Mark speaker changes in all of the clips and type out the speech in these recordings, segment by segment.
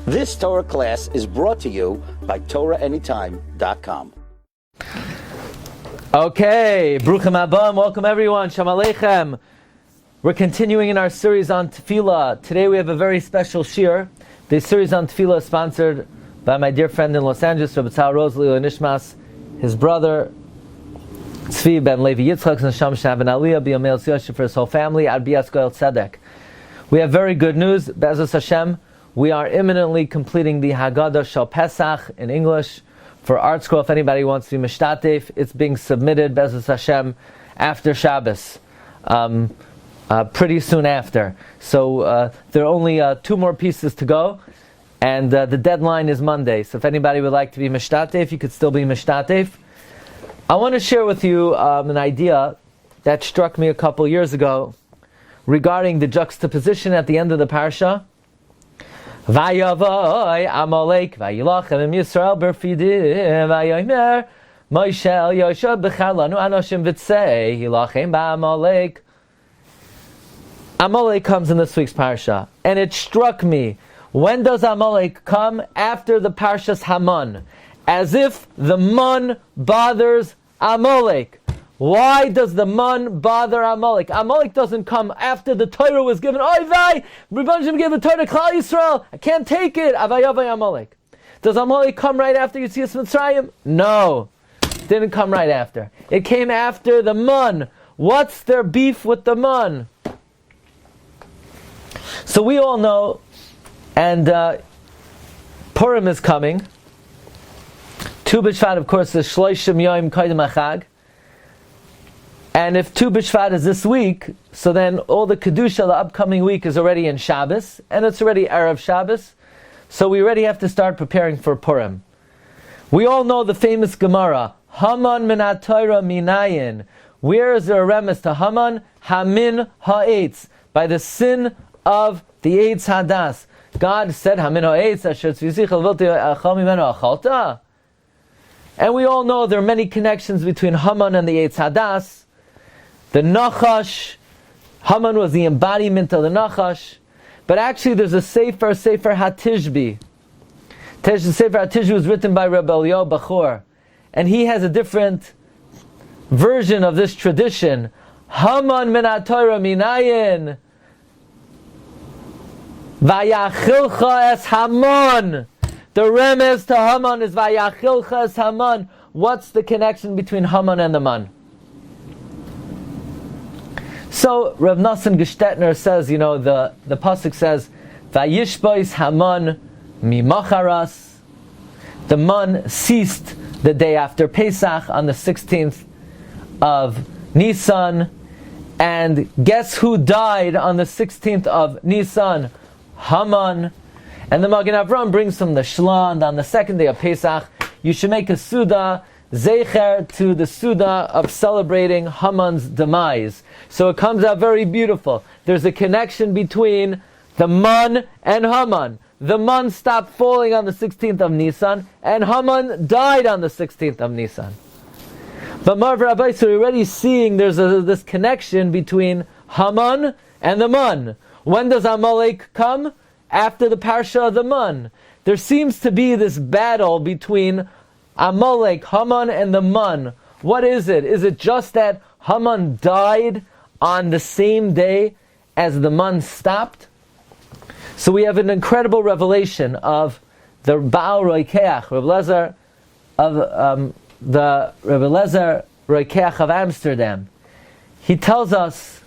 Speaker 1: This Torah class is brought to you by TorahAnytime.com.
Speaker 2: Okay, Bruchim Abam, welcome everyone, Shalom Aleichem. We're continuing in our series on Tefilla. Today we have a very special Shiur. The series on Tefilla is sponsored by my dear friend in Los Angeles, Rabbi Rosalie Nishmas, his brother, Tzvi ben Levi Yitzchak, and Sham Shav and Aliyah, B'Yomei Yosef for his whole family, Ad Bias Goel Tzedek. We have very good news, Be'ezus Hashem. We are imminently completing the Hagadol Shel Pesach in English for Art Scroll. If anybody wants to be Mishtatef, it's being submitted, Be'ezus Hashem, after Shabbos, pretty soon after. So there are only 2 more pieces to go, and the deadline is Monday. So if anybody would like to be Mishtatef, you could still be Mishtatef. I want to share with you an idea that struck me a couple years ago regarding the juxtaposition at the end of the Parsha. Vayavoy Amalek vayilachem im Yisrael berfidim vayomer Moshe el Yoshua b'chalanu anoshim v'tzei hilachem ba'Amalek. Amalek comes in this week's Parsha, and it struck me, when does Amalek come? After the Parshas Haman, as if the man bothers Amalek. Why does the man bother Amalek? Amalek doesn't come after the Torah was given. Oy vay! Rebbe gave the Torah to Klal Yisrael. I can't take it. Avayavay Amalek. Does Amalek come right after Yetzias Mitzrayim? No. Didn't come right after. It came after the man. What's their beef with the man? So we all know, and Purim is coming. Tu B'Shvat, of course, is Shloshim Yoim Koydem HaChag. And if Tu B'Shvat is this week, so then all the Kedusha, the upcoming week, is already in Shabbos, and it's already Erev Shabbos, so we already have to start preparing for Purim. We all know the famous Gemara, Haman min ha-Torah minayin. Where is there a remes to Haman? Hamin ha'etz, by the sin of the Eitz Hadas. God said, Hamin ha'etz, asher tzvizichel vilti achal mimenu achalta. And we all know there are many connections between Haman and the Eitz Hadas. The Nachash, Haman was the embodiment of the Nachash, but actually there's a Sefer HaTishbi. Sefer HaTishbi was written by Rabbi Eliyahu Bachor, and he has a different version of this tradition. Haman min ha-Torah minayin, vayachilcha es Haman. The remez to Haman is vayachilcha es Haman. What's the connection between Haman and the man? So Rav Nosson Gestetner says, the pasuk says, "Vayishbois Haman mimacharas." The man ceased the day after Pesach on the 16th of Nisan, and guess who died on the 16th of Nisan? Haman. And the Magen Avraham brings from the Shlan on the second day of Pesach. You should make a Suda Zecher to the Suda of celebrating Haman's demise. So it comes out very beautiful. There's a connection between the man and Haman. The man stopped falling on the 16th of Nisan, and Haman died on the 16th of Nisan. But Marv Rabbi, so we're already seeing there's this connection between Haman and the man. When does Amalek come? After the Parsha of the man. There seems to be this battle between Amalek, Haman, and the man. What is it? Is it just that Haman died on the same day as the man stopped? So we have an incredible revelation of the Baal Rokeach, the Rabbi Lezer Rokeach of Amsterdam. He tells us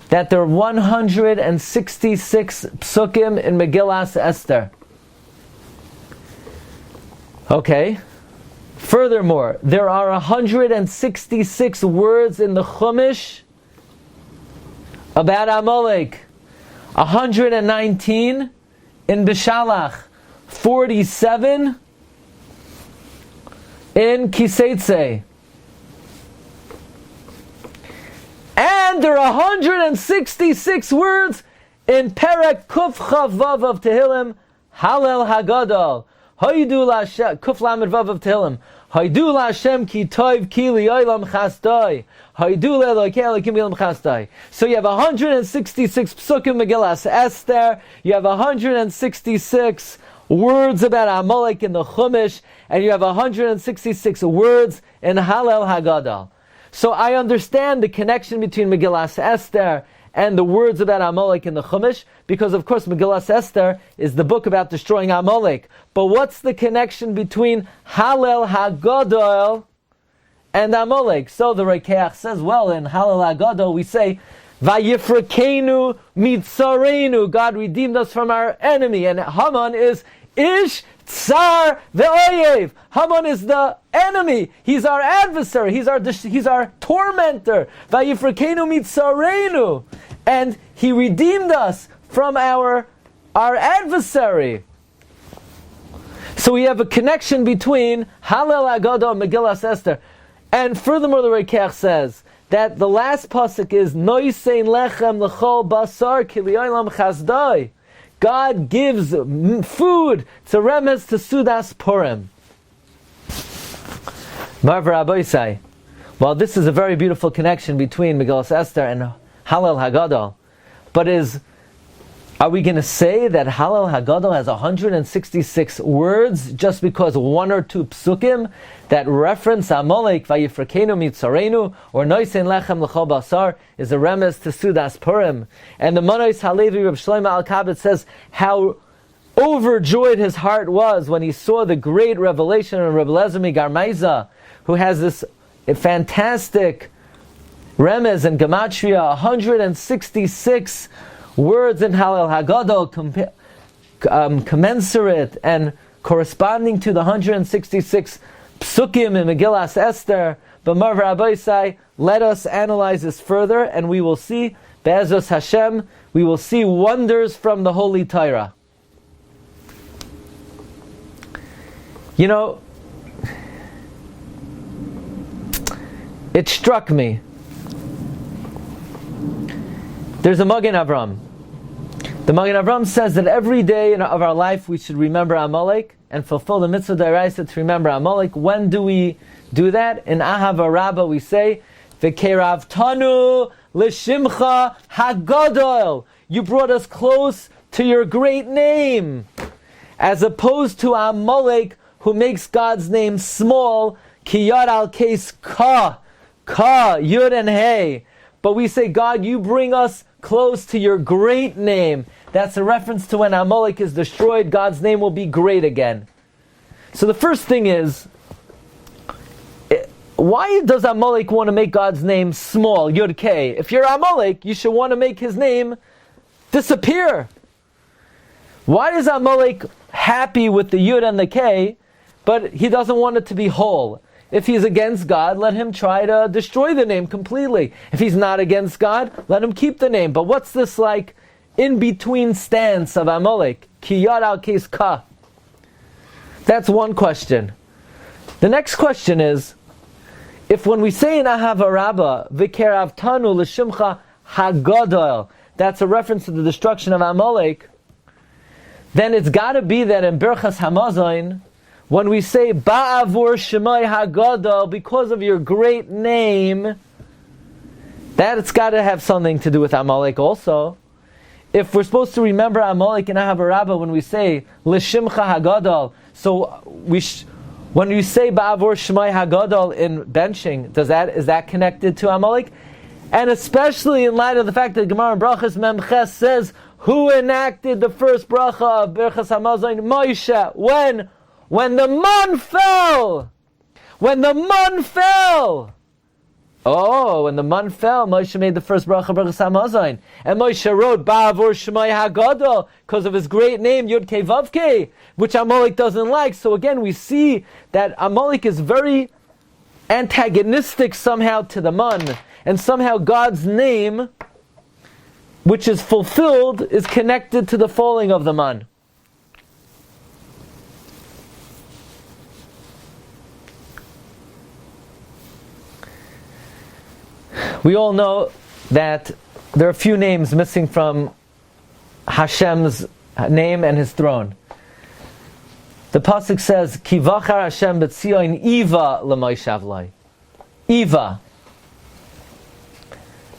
Speaker 2: that there are 166 psukim in Megillas Esther. Okay. Furthermore, there are 166 words in the Chumash about Amalek. 119 in Bishalach. 47 in Kiseitze. And there are 166 words in Perek Kuf Chav Vav of Tehillim, Hallel Hagadol. Haidu LaShem, Kuf Lamed Vav of Tehillim. Haidu LaShem ki toiv ki li'olam chastai. Haidu le'elokei elokim li'olam chastai. So you have 166 psukim Megillas Esther. You have 166 words about Amalek in the Chumash, and you have 166 words in Hallel Hagadol. So I understand the connection between Megillas Esther and the words about Amalek in the Chumash, because of course Megillas Esther is the book about destroying Amalek. But what's the connection between Hallel Hagadol and Amalek? So the Rokeach says, well, in Hallel Hagadol we say, Vayifrakenu mitzarenu, God redeemed us from our enemy, and Haman is Ish Tsar ve'oyev. Haman is the enemy. He's our adversary. He's our tormentor. Vayifrakenu mitzarenu, and he redeemed us from our adversary. So we have a connection between Hallel Hagadol and Megillas Esther. And furthermore, the Rokeach says that the last pasuk is Noisein lechem l'chol basar ki li'olam chazdai. God gives food to Remez to Sudas Purim. Marv Rabbi say, well, this is a very beautiful connection between Megillas Esther and Hallel Hagadol. But are we going to say that Hallel Hagadol has 166 words just because one or two psukim that reference Amalek, Vayifrakenu mitzarenu, or Noisein lechem l'chol basar, is a remez to Sudas Purim? And the Manos Halevi Reb Shlomo Al-Kabet says how overjoyed his heart was when he saw the great revelation of Reb Eliezer Garmaiza, who has this fantastic remez and gematria, 166 words in Hallel Hagadol, commensurate and corresponding to the 166 psukim in Megillas Esther. But Marv Rabbi say, let us analyze this further, and we will see, Be'ezus Hashem, we will see wonders from the Holy Torah. You know, it struck me. There's a Magen Avram. The Magen Avram says that every day of our life we should remember Amalek and fulfill the mitzvah d'oraisa to remember Amalek. When do we do that? In Ahava Rabbah we say, V'keravtanu l'shimcha Hagadol. You brought us close to your great name. As opposed to Amalek, who makes God's name small, ki yad al case ka, yud and hey. But we say, God, you bring us close to your great name. That's a reference to when Amalek is destroyed, God's name will be great again. So the first thing is, why does Amalek want to make God's name small, Yud K? If you're Amalek, you should want to make his name disappear. Why is Amalek happy with the Yud and the K, but he doesn't want it to be whole? If he's against God, let him try to destroy the name completely. If he's not against God, let him keep the name. But what's this like in-between stance of Amalek? Ki yad al kes ka. That's one question. The next question is, if when we say in Ahava Rabbah, V'keravtanu l'shimcha Hagadol, that's a reference to the destruction of Amalek, then it's got to be that in Birchas Hamazon, when we say Ba'avur Shemai Hagadol, because of your great name, that it's got to have something to do with Amalek also. If we're supposed to remember Amalek in Ahava Rabbah when we say L'Shimcha Hagadol, so when you say Ba'avur Shemai Hagadol in benching, is that connected to Amalek? And especially in light of the fact that Gemara in Brachas Memches says, who enacted the first bracha of Birchas Hamazon? Moshe. When the man fell! When the man fell! Oh, when the man fell, Moshe made the first bracha of Birchas Hamazon. And Moshe wrote, Ba'avur Shemai Hagadol, because of his great name, Yud Kei Vav Kei, which Amalek doesn't like. So again, we see that Amalek is very antagonistic somehow to the man. And somehow God's name, which is fulfilled, is connected to the falling of the man. We all know that there are a few names missing from Hashem's name and his throne. The pasuk says, Ki vachar Hashem b'tzion Iva l'Moshe Avloi. Iva.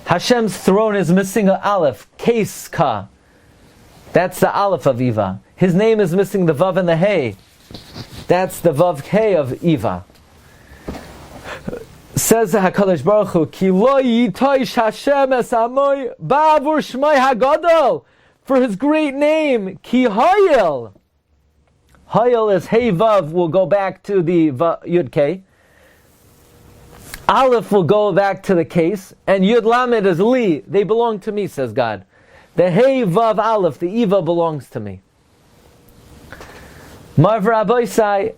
Speaker 2: Hashem's throne is missing an aleph, Kes Ka. That's the aleph of Iva. his name is missing the Vav and the Hey. That's the Vav Hey of Eva. Says the HaKadosh Baruch Hu, Ki lo yitoish Hashem es amoy ba'avur shmai Hagadol, for his great name, Ki Hallel. Hallel is Hey Vav, will go back to the Yud K. Aleph will go back to the case, and Yud Lamed is Li. They belong to me, says God. The Hey Vav Aleph, the Eva, belongs to me. Marv Rabbi Sai,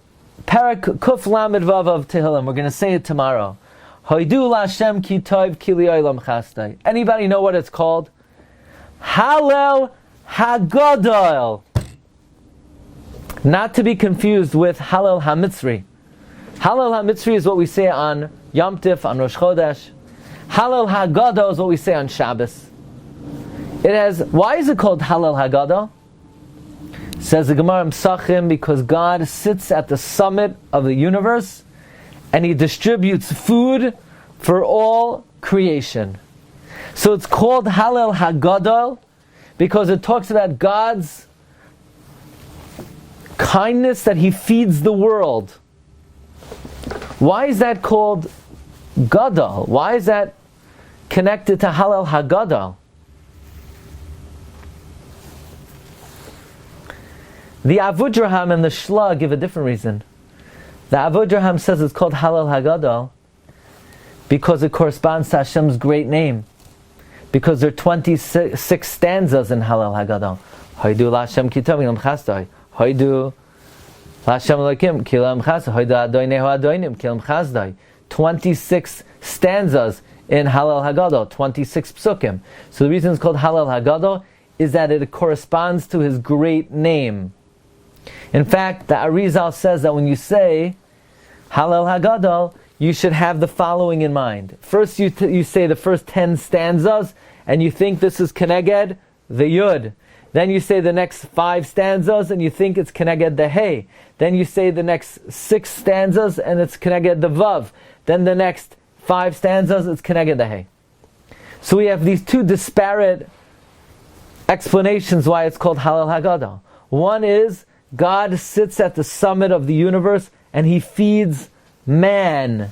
Speaker 2: Parak Kuf Lamed Vav of Tehillim. We're going to say it tomorrow. Hoidu Lashem Ki Tov Ki Li'olam Chastai. Anybody know what it's called? Hallel Hagadol. Not to be confused with Hallel HaMitzri. Hallel HaMitzri is what we say on Yom Tif, on Rosh Chodesh. Hallel Hagadol is what we say on Shabbos. Why is it called Hallel Hagadol? Says the Gemara Psachim, because God sits at the summit of the universe and He distributes food for all creation. So it's called Hallel Hagadol because it talks about God's kindness that He feeds the world. Why is that called Gadol? Why is that connected to Hallel Hagadol? The Avudraham and the Shla give a different reason. The Avudraham says it's called Hallel Hagadol because it corresponds to Hashem's great name. Because there are 26 stanzas in Hallel Hagadol. Hoidu Lashem Kitom Ilam Chastoi. Hoidu Lashem Elokim Kilam Chastoi. Hoidu Adoinehu Adoinim Kilam Chastoi. 26 stanzas in Hallel Hagadol. 26 psukim. So the reason it's called Hallel Hagadol is that it corresponds to His great name. In fact, the Arizal says that when you say Hallel Hagadol, you should have the following in mind. First, you say the first 10 stanzas, and you think this is Keneged, the Yud. Then you say the next 5 stanzas, and you think it's Keneged, the Hey. Then you say the next 6 stanzas, and it's Keneged, the Vav. Then the next 5 stanzas, it's Keneged, the Hey. So we have these two disparate explanations why it's called Hallel Hagadol. One is, God sits at the summit of the universe and He feeds man.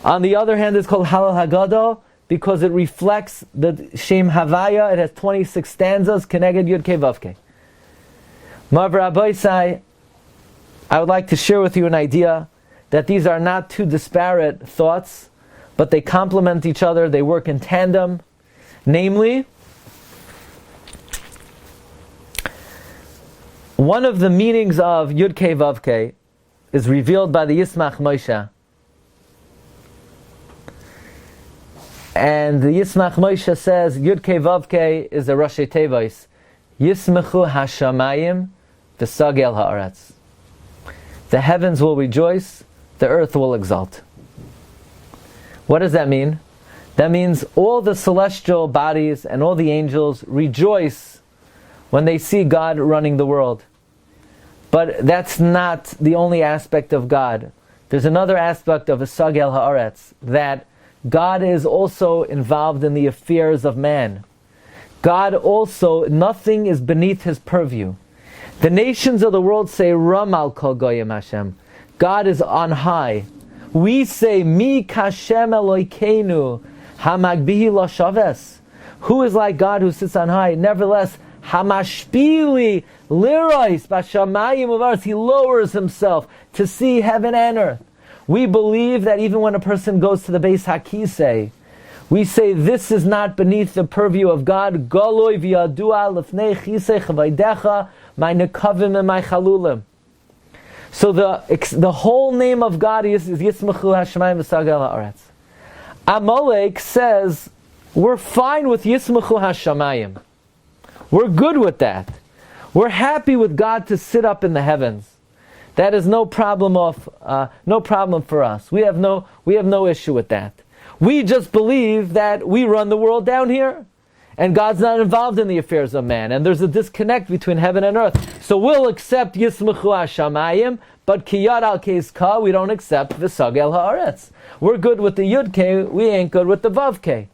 Speaker 2: On the other hand, it's called Hallel Hagadol because it reflects the Shem Havaya. It has 26 stanzas, Keneged Yud Kei Vav Kei. Marv Rabbi Sai, I would like to share with you an idea that these are not two disparate thoughts, but they complement each other, they work in tandem. Namely, one of the meanings of Yud Kei Vav Kei is revealed by the Yismach Moshe. And the Yismach Moshe says Yud Kei Vav Kei is the Rashi Tevis. Yismechu Hashamayim v'Sagel Haaretz. The heavens will rejoice, the earth will exult. What does that mean? That means all the celestial bodies and all the angels rejoice when they see God running the world. But that's not the only aspect of God. There's another aspect of Esagel Haaretz, that God is also involved in the affairs of man. God also, nothing is beneath His purview. The nations of the world say, Ramal Kol Goyim Hashem. God is on high. We say, Mi Kashem Eloikeinu Hamagbihi Lo Shaves. Who is like God who sits on high? Nevertheless, Hamashpili Lirois Bashamayim Uvaris. He lowers Himself to see heaven and earth. We believe that even when a person goes to the Beis HaKisei, we say this is not beneath the purview of God. Goloi v'yadua lefnei chisei chavaydecha my nekavim and my chalulim. So the whole name of God is Yismachu Hashemayim v'Sagel Haaretz. Amalek says we're fine with Yismachu Hashemayim. We're good with that. We're happy with God to sit up in the heavens. That is no problem for us. We have no issue with that. We just believe that we run the world down here, and God's not involved in the affairs of man, and there's a disconnect between heaven and earth. So we'll accept Yismachu Hashamayim, but Kiyad al Keis Ka, we don't accept V'Sagel Haaretz. We're good with the Yud K, we ain't good with the Vav K.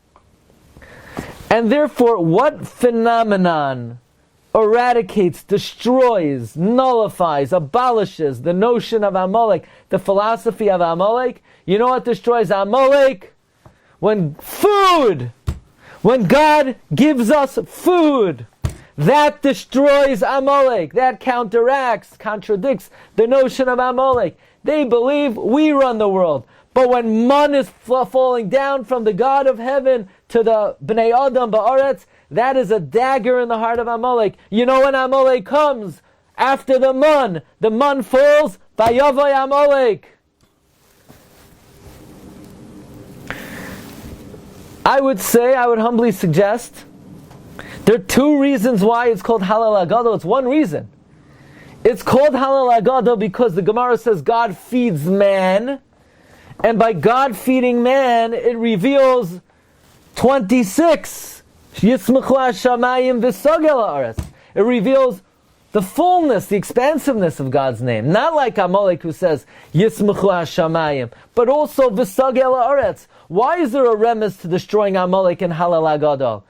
Speaker 2: And therefore, what phenomenon eradicates, destroys, nullifies, abolishes the notion of Amalek, the philosophy of Amalek. You know what destroys Amalek? When God gives us food, that destroys Amalek. That counteracts, contradicts the notion of Amalek. They believe we run the world. But when man is falling down from the God of heaven to the Bnei Adam Ba'aretz, that is a dagger in the heart of Amalek. You know when Amalek comes? After the man falls, Vayavoy Amalek. I would humbly suggest, there are two reasons why it's called Hallel Hagadol. It's one reason. It's called Hallel Hagadol because the Gemara says God feeds man, and by God feeding man, it reveals 26. Yismachu Hashamayim v'sogel ha'aretz. It reveals the fullness, the expansiveness of God's name. Not like Amalek who says Yismachu Hashamayim, but also v'sogel ha'aretz. Why is there a remez to destroying Amalek in Hallel Hagadol?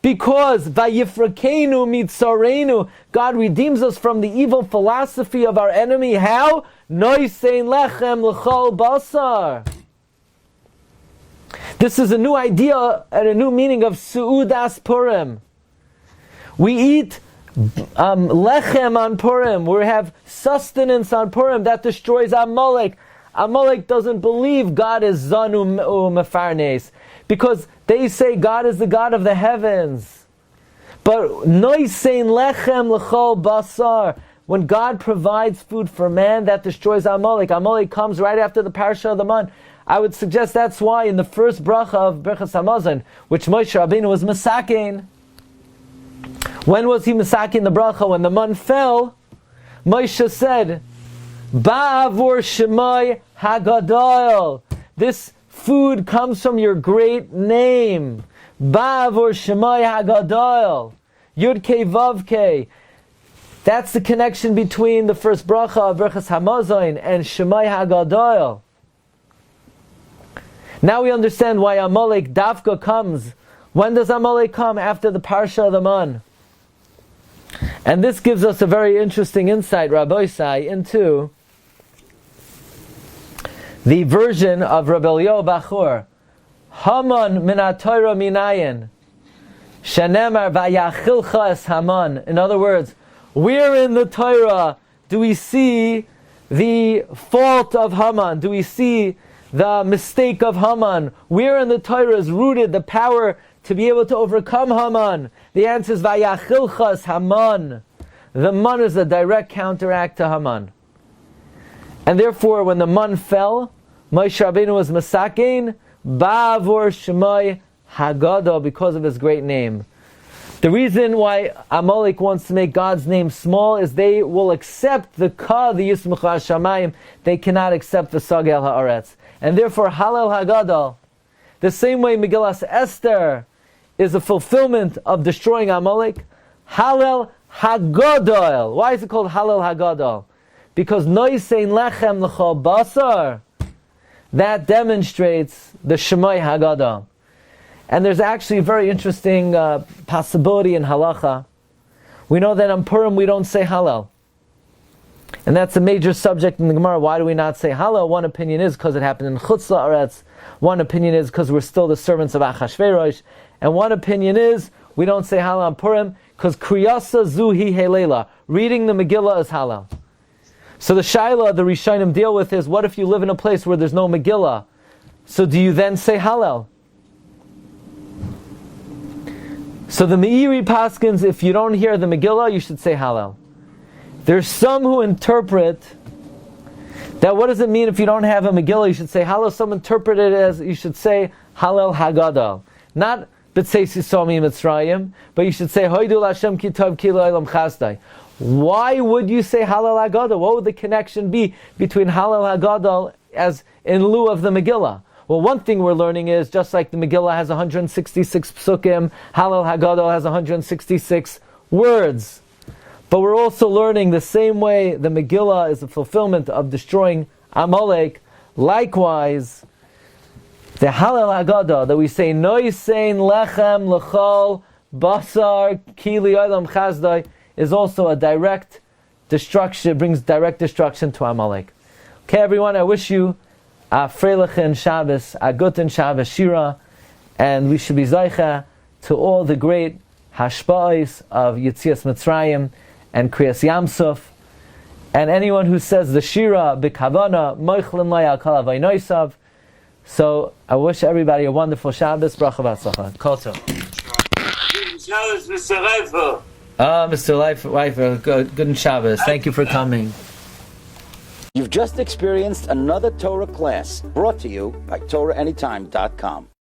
Speaker 2: Because Vayifrakenu mitzarenu, God redeems us from the evil philosophy of our enemy. How? Noisein lechem l'chol basar. This is a new idea and a new meaning of Su'udas Purim. We eat lechem on Purim. We have sustenance on Purim. That destroys Amalek. Amalek doesn't believe God is Zanu Mefarnes, because they say God is the God of the heavens. But Noisein lechem l'chol basar, when God provides food for man, that destroys Amalek. Amalek comes right after the Parsha of the man. I would suggest that's why in the first bracha of Berachas Hamazon, which Moshe Rabbeinu was masakin. When was he masakin the bracha? When the man fell, Moshe said, Ba'avur Shemai Hagadol. This food comes from your great name. Ba'avur Shemai Hagadol. Yud Kei Vav Kei. That's the connection between the first bracha of Berachas Hamazon and Shemai Hagadol. Now we understand why Amalek Dafka comes. When does Amalek come? After the Parsha of the Man. And this gives us a very interesting insight, Rabbi Sai, into the version of Rabbi Eliyahu Bachur. Haman min ha-Torah minayin. Shenemar vayachilcha es Haman. In other words, where in the Torah do we see the fault of Haman? Do we see the mistake of Haman? Where in the Torah is rooted the power to be able to overcome Haman? The answer is Vayachilchas Haman. The man is a direct counteract to Haman. And therefore, when the man fell, Moshe Rabbeinu was masakein Ba'avur Shemai Hagadol, because of his great name. The reason why Amalek wants to make God's name small is they will accept the ka, the Yismachu Hashamayim. They cannot accept the Sagel Ha'aretz. And therefore, Hallel Hagadol, the same way Megillas Esther is a fulfillment of destroying Amalek, Hallel Hagadol. Why is it called Hallel Hagadol? Because Noisein lechem l'chol basar, that demonstrates the Shemai Hagadol. And there's actually a very interesting possibility in halacha. We know that on Purim we don't say Hallel. And that's a major subject in the Gemara. Why do we not say Hallel? One opinion is because it happened in Chutz La'aretz. One opinion is because we're still the servants of Achashverosh. And one opinion is we don't say Hallel on Purim because Kriyasa Zuhi Helela. Reading the Megillah is Hallel. So the Shaila the Rishonim deal with is, what if you live in a place where there's no Megillah? So do you then say Hallel? So the Meiri paskins, if you don't hear the Megillah, you should say Hallel. There's some who interpret that what does it mean if you don't have a Megillah, you should say Hallel. Some interpret it as you should say Hallel Hagadol. Not B'tzeis Yisomim Mitzrayim, but you should say Hoidul Hashem Kitab Kilo Elam Chasdai. Why would you say Hallel Hagadol? What would the connection be between Hallel Hagadol as in lieu of the Megillah? Well, one thing we're learning is, just like the Megillah has 166 psukim, Hallel Hagadol has 166 words. But we're also learning the same way the Megillah is a fulfillment of destroying Amalek. Likewise, the Hallel Hagadol that we say, Noisein lechem l'chol basar ki li'olam chazdai, is also a direct destruction, brings direct destruction to Amalek. Okay, everyone, I wish you a freilichen Shabbos, a guten Shabbos Shira, and we should be zeicha to all the great hashpa'is of Yetzias Mitzrayim and Kriyas Yamsuf. And anyone who says the Shira b'kavana moichlin laya kol avaynoisav. So I wish everybody a wonderful Shabbos. Bracha v'atzlacha. Kol tov.
Speaker 3: Shabbos, Mr. Reifer.
Speaker 2: Mr. Reifer, good Shabbos. Thank you for coming.
Speaker 1: You've just experienced another Torah class brought to you by TorahAnytime.com.